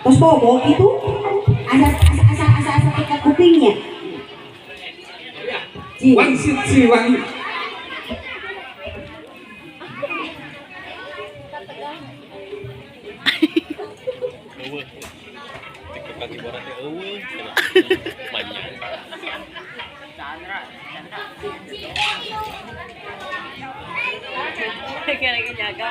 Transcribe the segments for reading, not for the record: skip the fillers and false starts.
Terus bobok itu asa tiga kupingnya. Wangsit si wangi. Lagi jaga.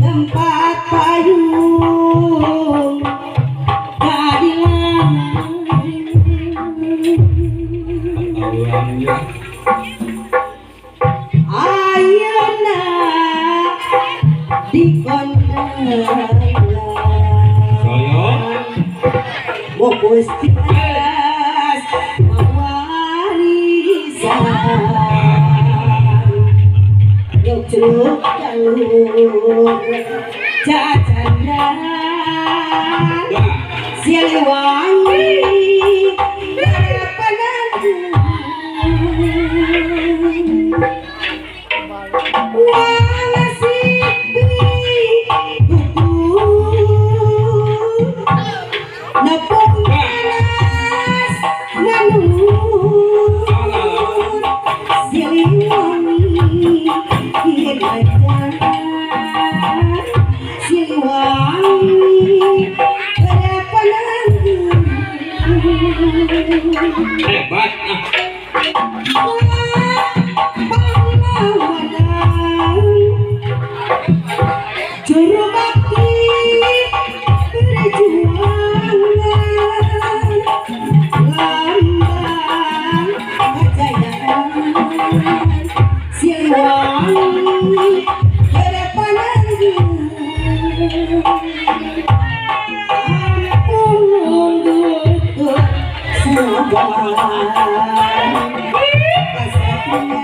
Tempat payung keadilan ayeuna dikontrak mau Gusti As warisan yuk celuk jalur jajanan Siliwangi Nepung panas manur Siliwangi hidayah Siliwangi berapa lagi Hebat Juru bakti perjuangan lambang kejayaan Siliwangi berdepan lagi ampun untuk sabar kesatuan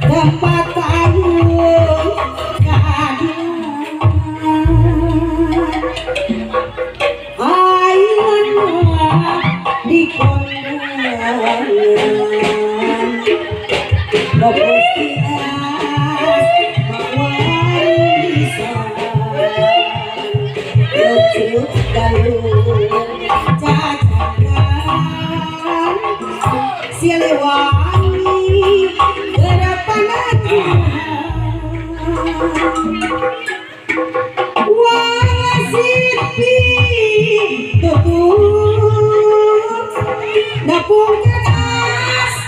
tempat payung keadilan ayeuna dikontrak Gusti As warisan lucu galur jajanan Siliwangi berapa lagi wasipi tutup napung keras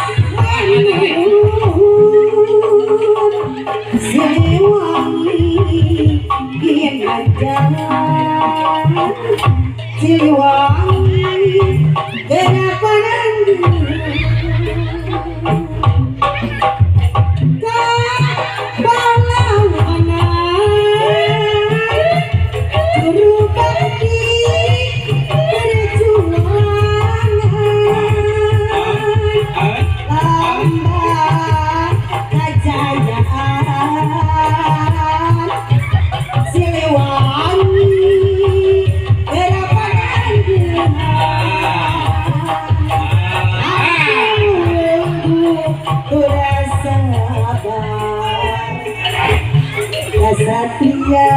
Siliwangi gerapanan guru bakti perjuangan lambang kejayaan Siliwangi gerapanan aku rasa sabar kesatria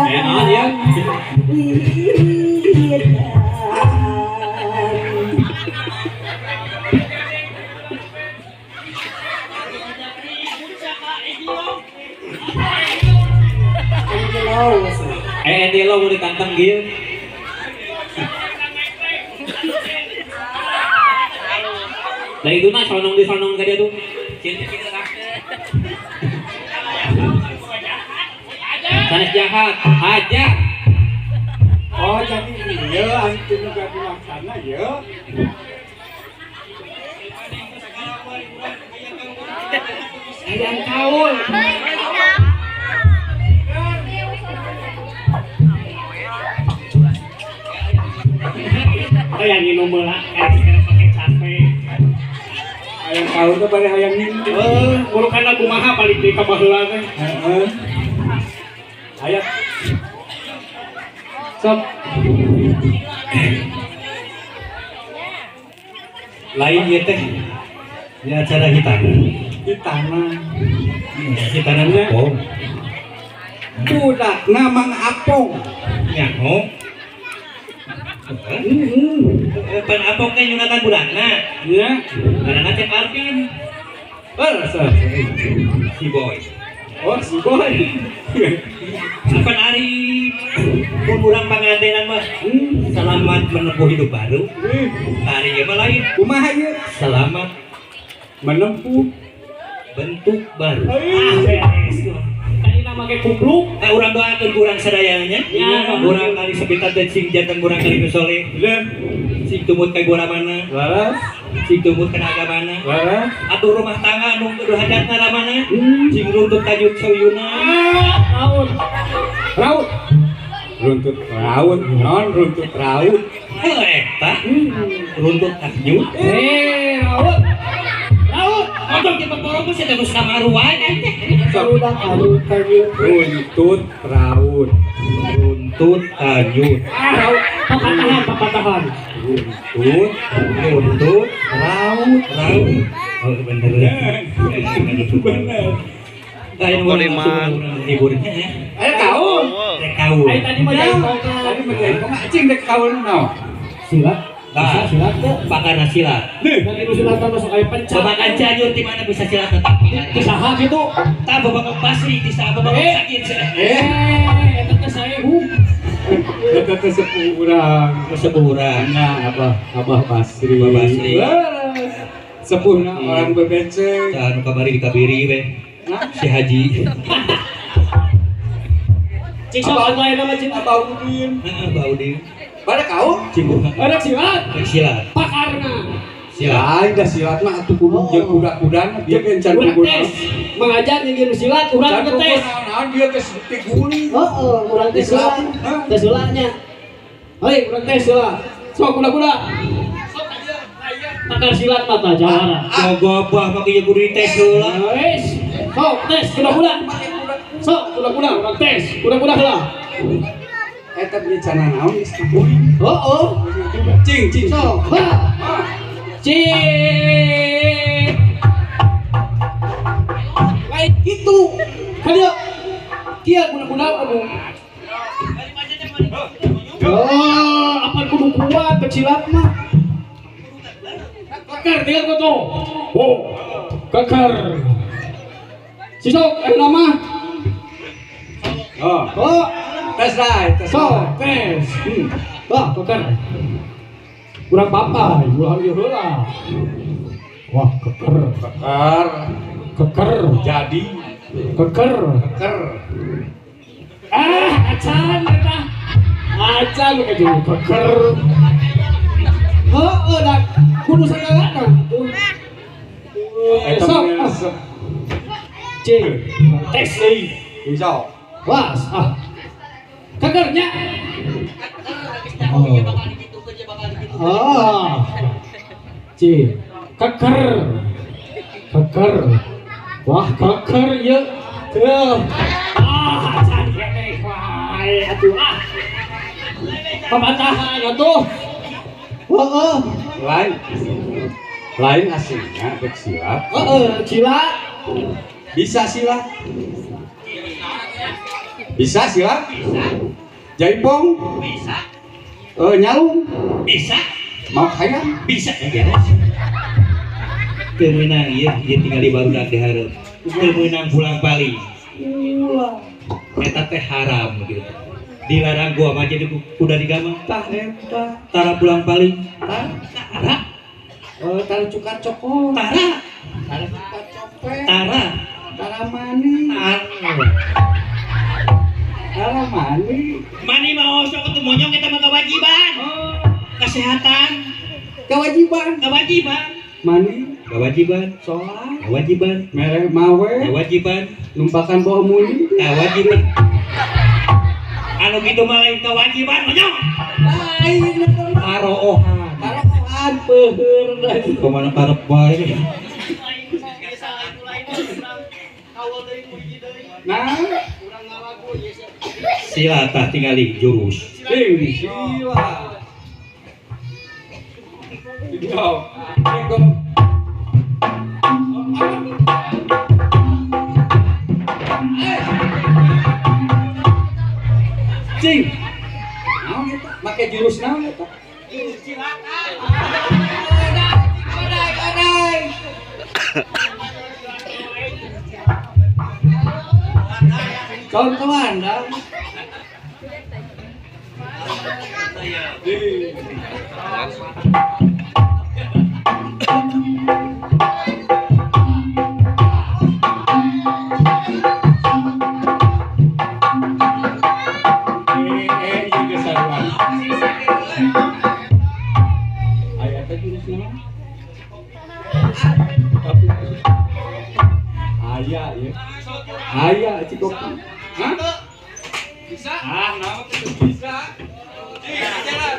Enak ya. Di lo udah kantong gitu. Nah itu nah sonong di sonong ke dia tuh. Sanes jahat aja. Oh jadi iya antum juga bilang sana ya. Ayang kaul. Kayak nginum bola, pakai capek. Ayang tahu tuh pada hayang nginum. Urukan lagu maha paling di kabaheula teh. Ayat. Sob. Lain ieu teh. Di acara hitanan. Di tanah. Hitanannya oh. Budak namang Apong. Nyaho. Pan apong kan Yunatan budakna. Ya. Karena cek Arvin. Si boy. Oh si boy. Pan hari kurang pangantenan mah. Selamat menempuh hidup baru. Hari ieu mah lain. Kumaha ieu? Selamat Menempuh bentuk baru. beres. Tadi nama ke kubluk. Urang doakeun kurang sadayana. Ya. Urang kali sepitan dan sing jantan kurang kali nu soleh. Bener. Sing tumut ka guramana. Laras. Sing tumut ka agamana. Laras. Atur rumah tangga anu kudu hajatna ramana. Sing runtut tajud sauyuna. Raut. Runtut raut. Non runtut raut. Eta. Runtut tajud. Raut. Raut. Odong di peporo geus eta geus kamaruan teh. udah kamu Runtut raut. Runtut tajud. Papatahan. Runtut raut. Oh bener. Bener. Kayak Koliman. Hiburnya ya. Ayo kau. Kau. Ayo tadi mah tadi mah cing dek kau naon. silat Nah, silat tuh pakar silat. nanti silat masuk kayak pencak Babakan Cianjur di mana bisa silat tetap. saha gitu Tak babak Basri di sana babak sakit. eta teh saehu Eta teh sepuh urang. Keseburan. Nah, Abah Basri. Abah Basri. Laras. Sepuhna orang bebecek. Dan kabari dikabiri we. Si Haji. cik sok lain nama cik Abah Udin. Bau di Pada kau? Cimbuhan. ada silat Silat. pakarna Silat. Dah silat mah atuh kudu jeung kuda-kudana dia kencan urang kubur. tes mengajar yang silat urang Can tes naon dia geus diguli. urang tes silat tes silatnya hei urang tes silat sok kuda-kuda pakar silat mata jawara Gagabah pakai guru tes heula. wes sok tes kuda-kuda sok kuda-kuda urang tes kuda-kuda heula Eta dia cana naon geus diguli. Cing. sok cik lain gitu kadia kia kuda-kuda kamu apa kudu kuat kecilat mah kakar tinggal kau tuh kakar sisok nama Tes dah, tes. tes wah kakar kurang papai ulah heula wah keker Jadi keker keker. acan eta Acan aja keker. Oh, dak kudu sagala tuh. Eta Sok. mah C. Tes deui. insya Was. Kekernya. C. Keker. Keker. Wah, keker ya. Tuh. Acan kene wae atuh pematahan atuh. Heeh. lain aslinya bek silat Cila. bisa silat jaipong Bisa. nyalung Bisa. mau hayang Bisa ya. Temenang ya, dia tinggal di barudak di hareup. Temenang pulang paling. Eta teh haram gitu. Dilarang gua mah jadi udah digamang. tah eta Tara pulang paling. Tara. tara cukat cokol Tara. tara cukat copet Tara. tara mani tara mani Mani mau sok ketemu monyong kita mah kewajiban. Kesehatan, kewajiban mani kewajiban, sholat kewajiban, mereh mawe kewajiban, numpakan bawa muli kewajiban. Anu gitu mah lain kewajiban monyong. lain Tarohan. taroan peuheur dari Kemana karep bae. nah Sila tah tingali jurus. sila Yo, cing, naon eta? Make jurus naon eta? Kawan-kawan, dah. Juga saruan. Ayatnya jurus naon? Ayah ya. Ayah cikok. Hah? Bisa? Naon itu bisa? Jalan.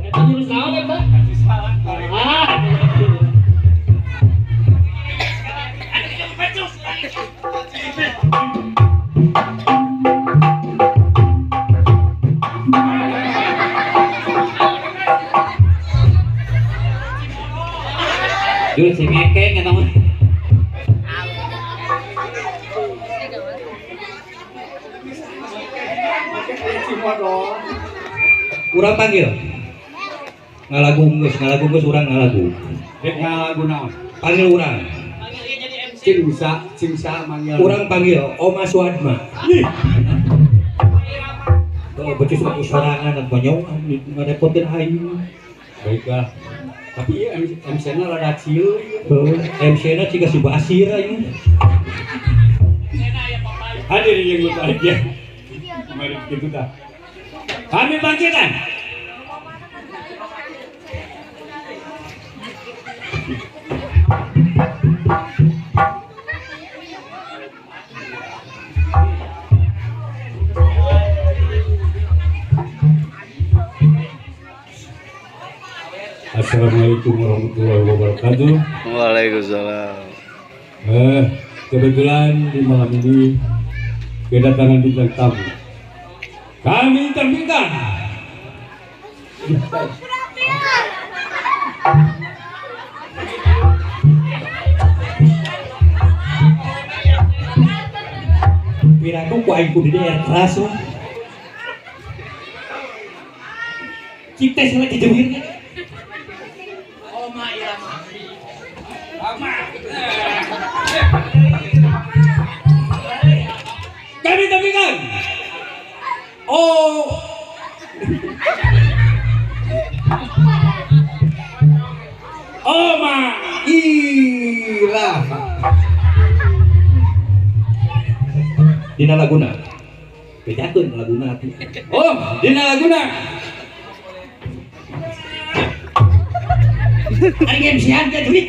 Eta jurus naon eta? Jurus si ngekeng eta mah. Urang panggil. Ngalagunggeus urang ngalagu. Dek ngalagu naon? Panggil urang. Cingsa manggil. Urang panggil Oma Suadma. Becus sorangan dan monyong ngarepotin aing. Baiklah. Tapi iya MC-nya rada cieu. MC-na ciga si Basir aing. Hadirin yang berbahagia. Mari kita dah. Kami bangkitkan. Assalamualaikum warahmatullahi wabarakatuh. Waalaikumsalam. Kebetulan di malam ini kedatangan bintang tamu. Kami terbintang. Piraku ku aing kudu air keras wah. Cipta salah dijemir. Oma irama. Kami terbintang. Oh. Oma Ira. Dina Laguna. Bedakeun Laguna atuh. Oh, dina Laguna. Ari game sian kan duit.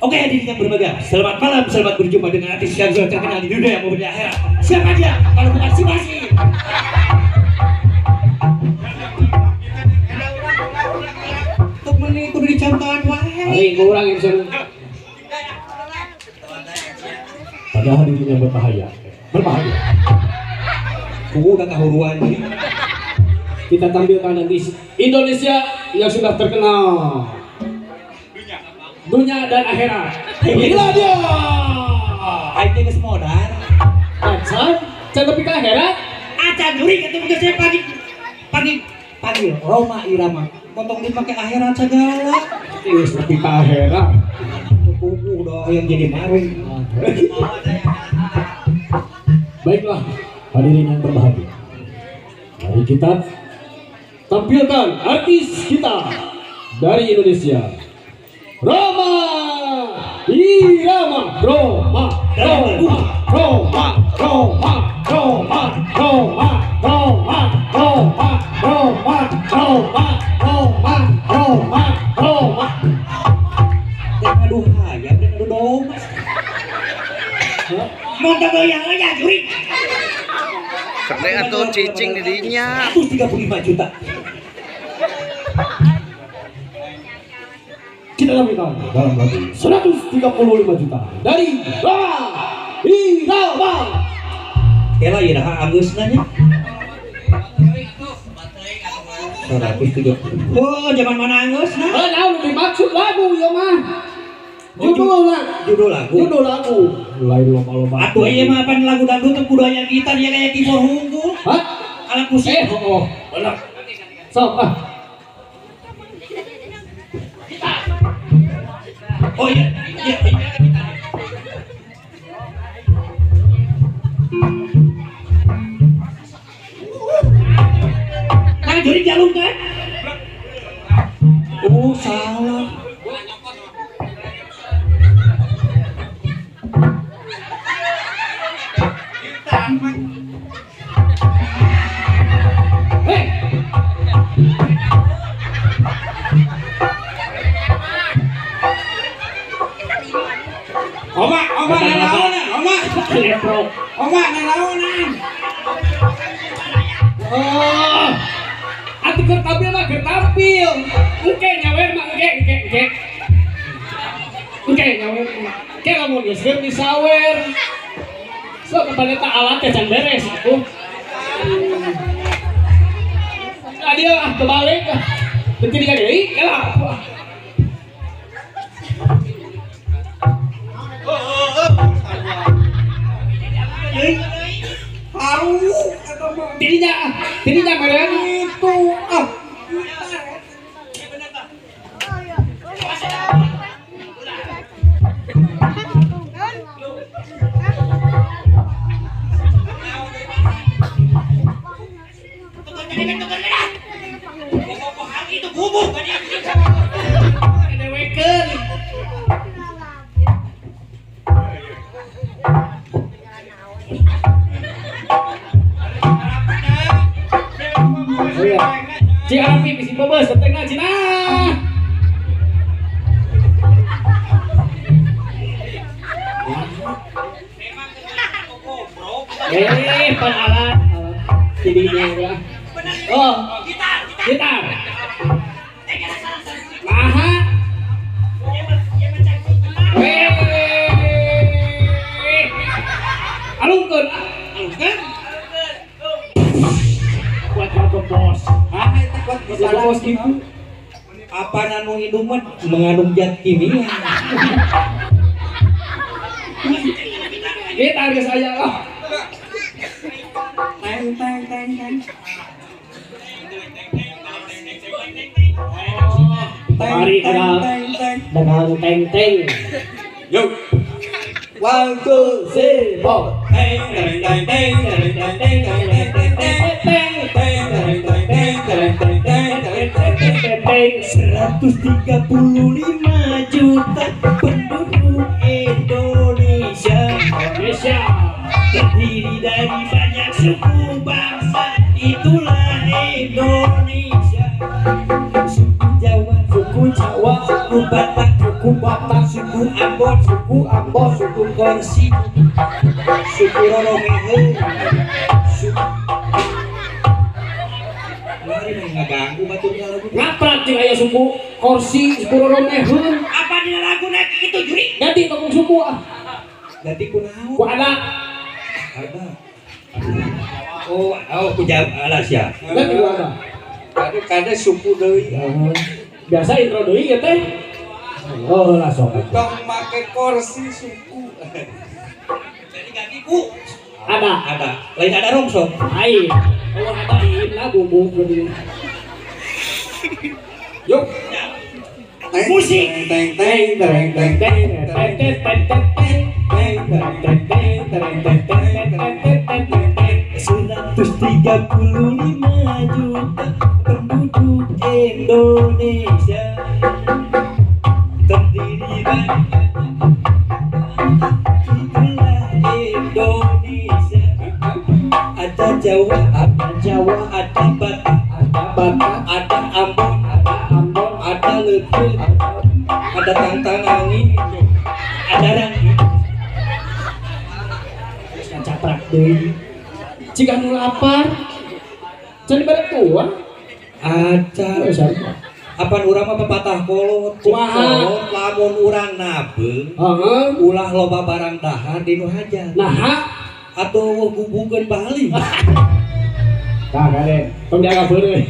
Oke, hadirin yang berbahagia. Selamat malam, selamat berjumpa dengan artis yang sudah terkenal di dunia maupun di akhirat. Siapa dia? Kalau bukan si Basi. Temen ini kudu dicontohan wae. Hari kurang yang seru. Pada hadirin yang berbahaya. Berbahaya. Kudu udah kahuruan ini. Kita tampilkan nanti Indonesia yang sudah terkenal dunia dan akhirat. Inilah dia. Aing teh geus modal. Acan, can tapi ke akhirat. Acan juri ketemu ke saya pagi Roma Irama. Potong dipakai akhirat segala. Terus tapi ke akhirat. Kuku udah yang jadi marung. Baiklah, hadirin yang berbahagia. Mari kita Tampilkan artis kita dari Indonesia, Roma Irama. Roma Roma Roma Roma Roma Roma Roma Roma Roma Roma Roma Roma Roma. Aduh hayam dan aduh dong. Mau doyang aja juri. Kene atuh cicing di dinya. 135 juta. kita tampilkan dalam lagu 135 juta Dari Roma Irama. Kela iraha anggeusna nya. 130. Oh, zaman mana anggeusna? Naon dimaksud lagu ya mah? Judul lagu. Judul lagu. mulai lomba-lomba Atuh ieu mah pan lagu dangdut teh budaya gitar ya kayak keyboard hungkul. Hah? Alat musik. Oh, benar. Sok Oh iya, iya, iya. Nah, juri jalung kan? Oh, salah. Oma nelawan Oma nelawan Oh, atuh keur tampil mah keur tampil. Engke nyawer mah engke. Engke nyawer. Ke lamun geus keur disawer. Sok kepada tak alat teh can beres atuh. Dia kebalik. Berarti dia deui kalah. Dirinya meren itu dewekeun. Ci Arapi bisi bebes setengah Cina. Pan alat jadinya ya. Oh, gitar. Aha. Alungkeun. Buat bos. Bos gitu. Apa nanu hidung mah mengandung zat kimia. Gitar geus aya lah. Mari dengan teng. Yo 1 2 3 135 juta penduduk Indonesia. terdiri dari banyak suku bangsa, itulah Indonesia. Suku Jawa, Suku Jawa, suku Batak, suku Batak, suku Ambon, suku Ambon, suku Korsi, suku Roromeho. Mari ngaganggu baturnya lagu. ngaprat jeung aya suku Korsi, suku Roromeheun. Apa dina lagu naik itu juri? Ganti tong suku ah. Ganti kunaon? Ku ada. Ada. Oh, ku Jawa sia. Ganti ku ada. Kade suku deui. Biasa intro deui ya teh. Oh, lah sok. Tong make kursi suku. Jadi ganti ku. Ada. Lain ada rongsok. Ai. Kalau ada lah bubuk geuning. Yuk. Musik. Teng teng teng teng teng. 135 juta penduduk Indonesia, terdiri dari itulah Indonesia. Ada Jawa, ada Batak, ada Ambon, ada Lebet, ada Tangtangani, ada Rangi. Caprak deui. Jika nu lapar, can bareng tua. Ada apa urang mah pepatah kolot, Kumaha? lamun urang nabeung Heeh. ulah loba barang dahar di nu hajat. Nah, Atuh gubukeun bali. tah kade, tong dianggap beureuy.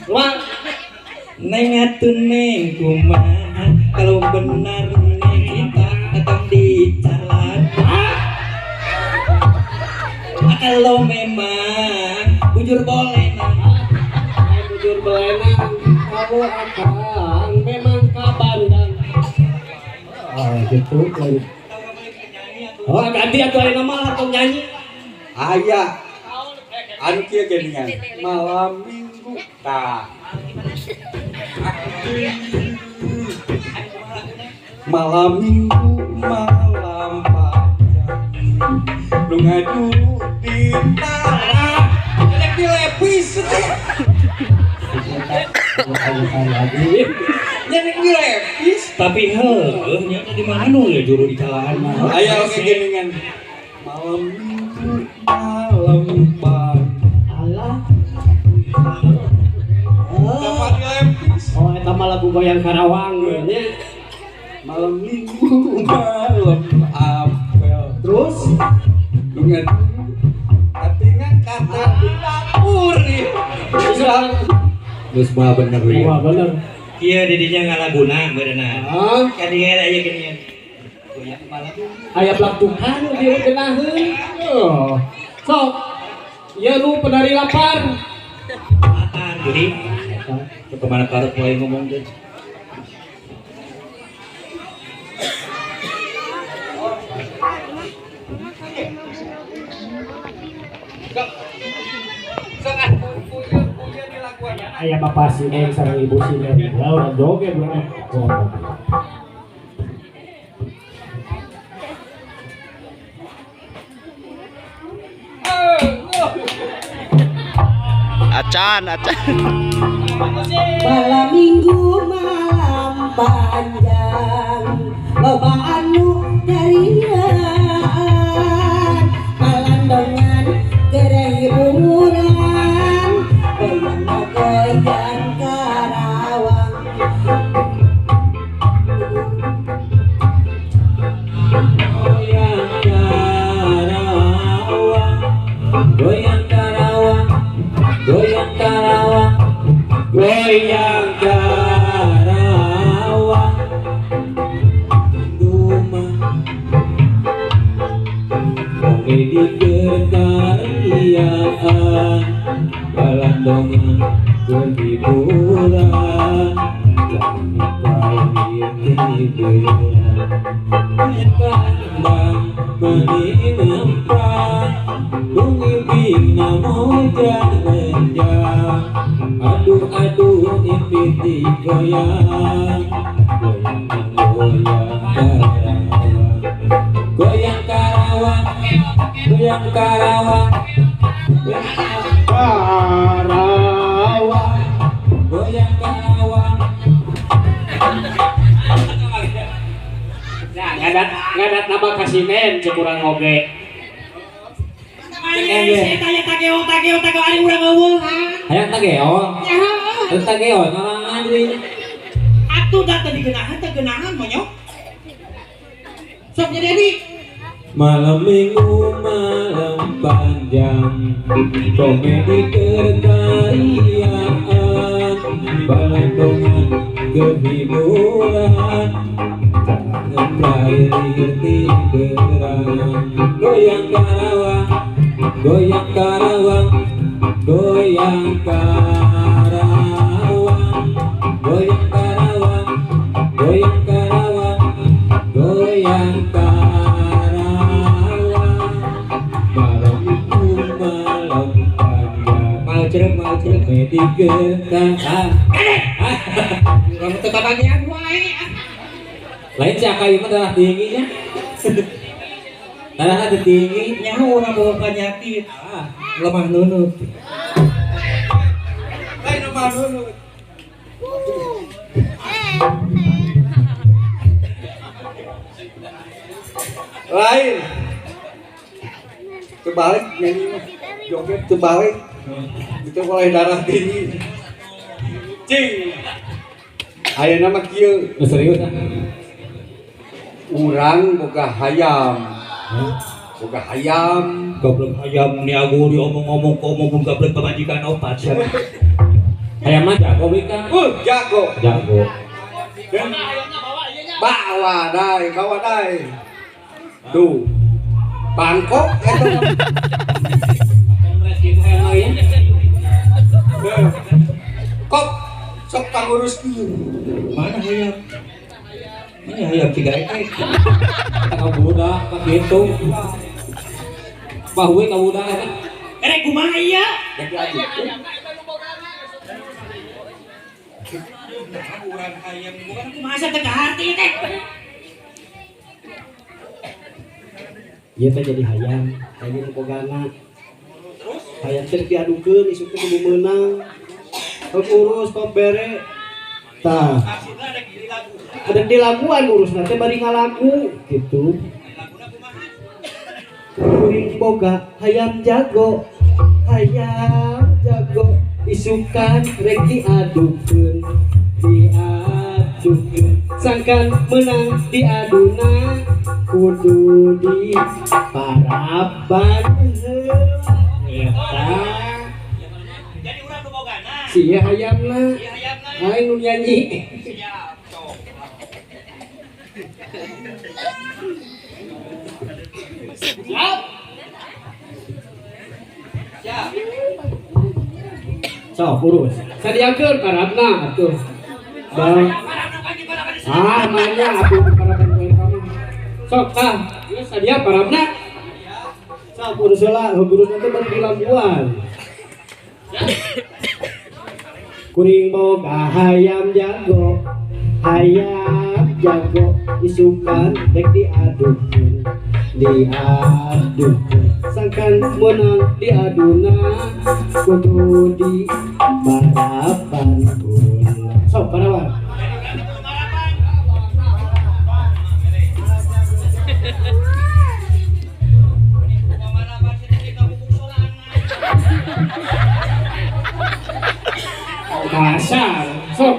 Wah, Neng atuh neng kumaha kalau benar neng kita datang di jalan. Kalau memang bujur boleh nah. bujur belenang, kalau akang memang kabandang. Gitu. Oh, ganti atuh aya nama atau nyanyi. Aya. Anu kieu geuningan. Malam Minggu. Tah. Malam Minggu, malam panjang. Lu ngadu di tanah. Jelek dilepis. Jelek dilepis. Tapi heuh nya di mana nu ya juru di calaan mah. Aya oke geuningan. Malam Minggu, malam panjang. Alah. Dapat dilepis. Oh, eta mah lagu Goyang Karawang nya. Malam Minggu, malam apel. Terus Dengan tapi kata di dapur nih. bisa. Geus mah bener we. Wah, bener. Kieu didinya ngalaguna beureuna. Ah, Kadingan aya geuningan. Goyang malam. aya pelaktukan di geunaheun. Oh. Sok. Ya lu penari lapar. Apaan juri? Kemana karep mulai ngomong deh. Aya bapak Sineng sareng ibu Sineng. Ya udah joget bener. Acan. Malam Minggu malam panjang, loba anu darian, malandongan gereh hiburan, goyang Karawang. Goyang Karawang, goyang Karawang, goyang Karawang. Dumah, oke di ketarian, balandongan kehiburan, kami kawin hiburan, kandang menimpa. Bina mojang menjang, aduh impiti goyang, goyang Karawang, goyang Karawang. Karawang, goyang Karawang, Karawang goyang Karawang. ya ngadat nama kasinen cekurang oge Tanya tageo ari urang eueuh. Hayang tageo, hayang tageo, ngarangan deui. Atuh da teh digeunahan teh geunahan monyok. Sok jadi Malam minggu malam panjang, komedi kekayaan, balandongan kehiburan, jangan cair tiberang. Goyang Karawang, goyang Karawang, goyang Karawang, goyang Karawang, goyang Karawang, goyang Karawang. Malam minggu malam panjang, mau cerek komedi kekayaan. urang teh kabagian wae. Lain siapa yang darah tingginya? Darah ada tinggi. Nyaho urang bawa penyakit. Lemah nunut. Lain lemah nunut. Lain. Terbalik nyanyi mah. Joget terbalik. Itu oleh darah tinggi. Cing. Ayeuna mah kieu. Serius ah. Urang boga hayam. Boga hayam. Goblok hayam ni aku diomong-omong kok omong goblok pamajikan opat siapa. Hayam mah jago bika. Jago. Jago. Dan bawa dai. Tuh. Bangkok eta. Kongres kitu hayam lagi. Kok sok pangurus kieu. Mana hayam? Ini hayam tiga ekek. Kau budak ka kitu. Bahuwe ka budak eta. Erek kumaha ieu? Jadi aja. Kumaha teh ka hati teh. ieu teh jadi hayam hayam nu bogana hayam teh diadukeun isuk teh kudu meunang urus kok bere tah ada di laguan urusna teh bari ngalagu gitu kuring boga hayam jago isukan rek diadukeun sangkan menang diaduna kudu di paraban eta Jadi urang nu bogana. sia hayamna aing nu nyanyi sok urus sadiakeun parabna atuh manya atuh paraban poe kamu sok tah ieu sadia parabna sok urus heula urus nanti bari dilaguan kuring boga hayam jago isukan rek diadukeun sangkan menang diaduna kudu di barapan sok parawan kasar sok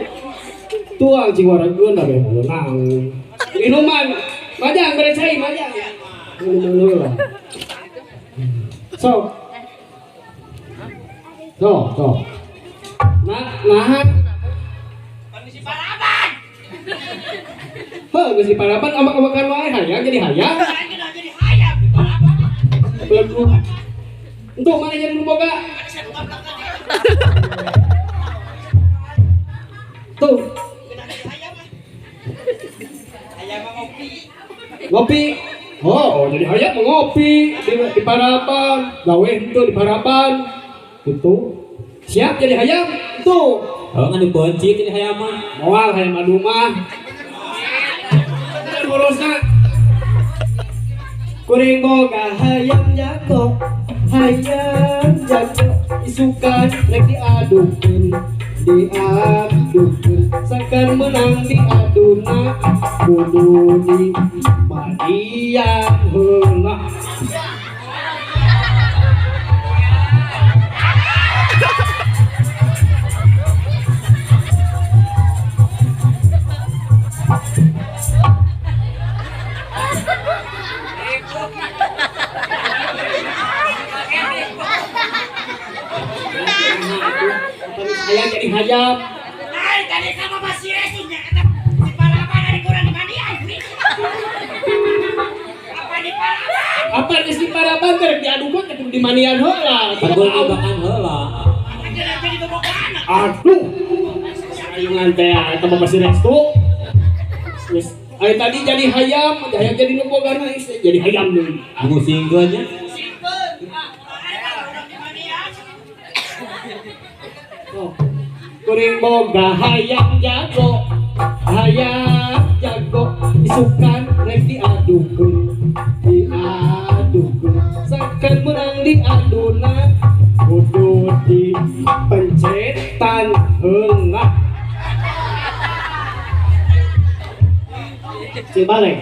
tuang ciwarageun da beh meunang minuman majang bere cai majang minuman sok nah Kondisi paraban. geus di paraban amak-amakan wae hayang jadi hayang Jadi hayam di paraban. belum untuk mana jadi nu boga tuh Hayam ngopi. ngopi oh jadi hayam mau ngopi di parapan gawe itu di parapan itu siap jadi hayam itu Oh ngan dikunci jadi hayam mah. moal hayam adu mah urusna kuring boga hayam jago isukan rek diadukeun sakan menang diaduna kudu di madian heula. Ayah jadi hayam. Ay, tadi kamu masih resumnya kata si Paraban dari kurang di mandian. Apa di Paraban? Apa di si Paraban teh diadukeun ketemu di manian heula. Tanggul ngabakan heula. Jangan jadi bobogan. Aduh. Sayungan teh eta mah masih restu. Geus aya tadi jadi hayam, hayam jadi bobogan jadi hayam deui. Musing duanya. Oh. Kuring boga hayam jago isukan rek diadukeun sakan menang diaduna kudu di pencetan heula. Cing balik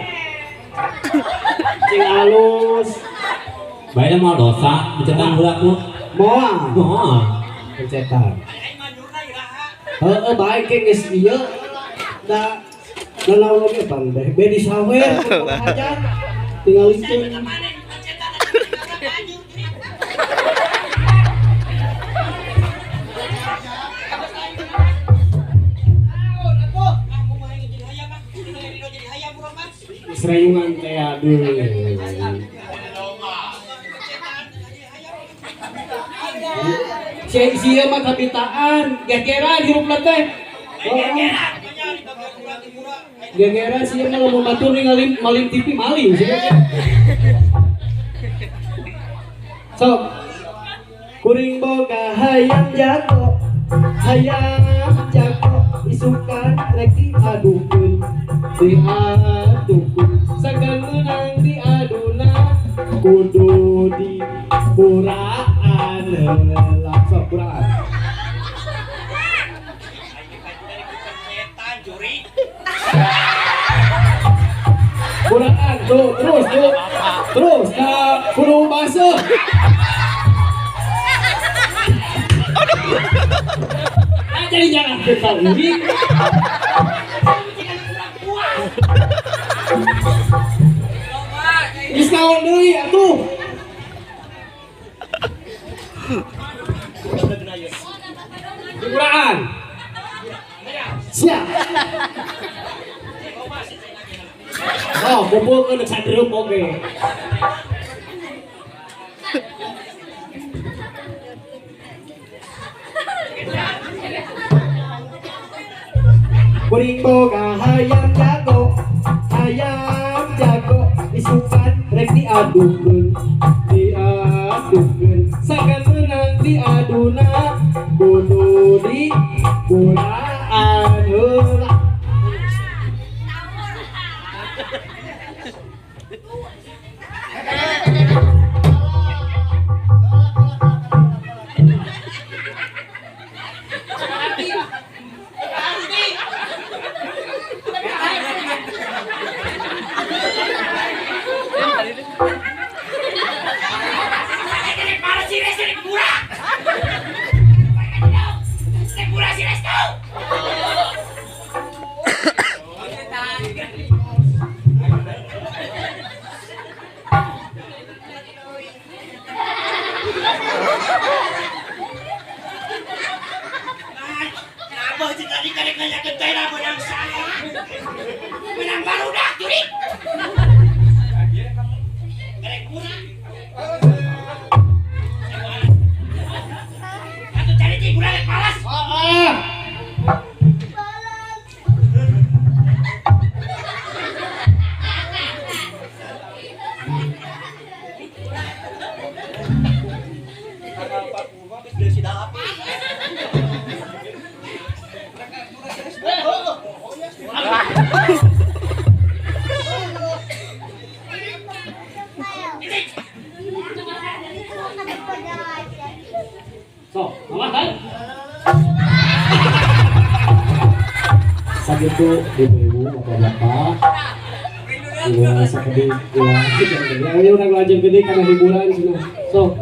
cing alus Bae mah dosa mencetan budak mah. moal pencetan. Baik ke geus ieu da nanaon oge pandai be di sawer aja tinggal licin. Serayungan teh aduh. Sia mah kabitaan, gegeran hirupna teh. Gegeran sia mah lamun batur ningali maling TV maling sia. Sok. Kuring boga hayam jago isukan rek diadukeun sagan menang diaduna kudu di buraan heula. Sok buraan. Buraan tuh terus kudu basuh. Jadi jangan kita uji. Diskaun deui atuh. Buraan. Siap. Oh, kumpulkeun sadeureum oge. Kuring boga hayam jago isukan rek diadukeun sagan menang diaduna kudu di buraan heula. Menang barudak jurik. Garek kurang. Atuh cari cing kurang rek malas. So, makan. Sagitu ibu-ibu bapak-bapak ulah sakit ulah ayo udah ngelajar gede karena hiburan cina so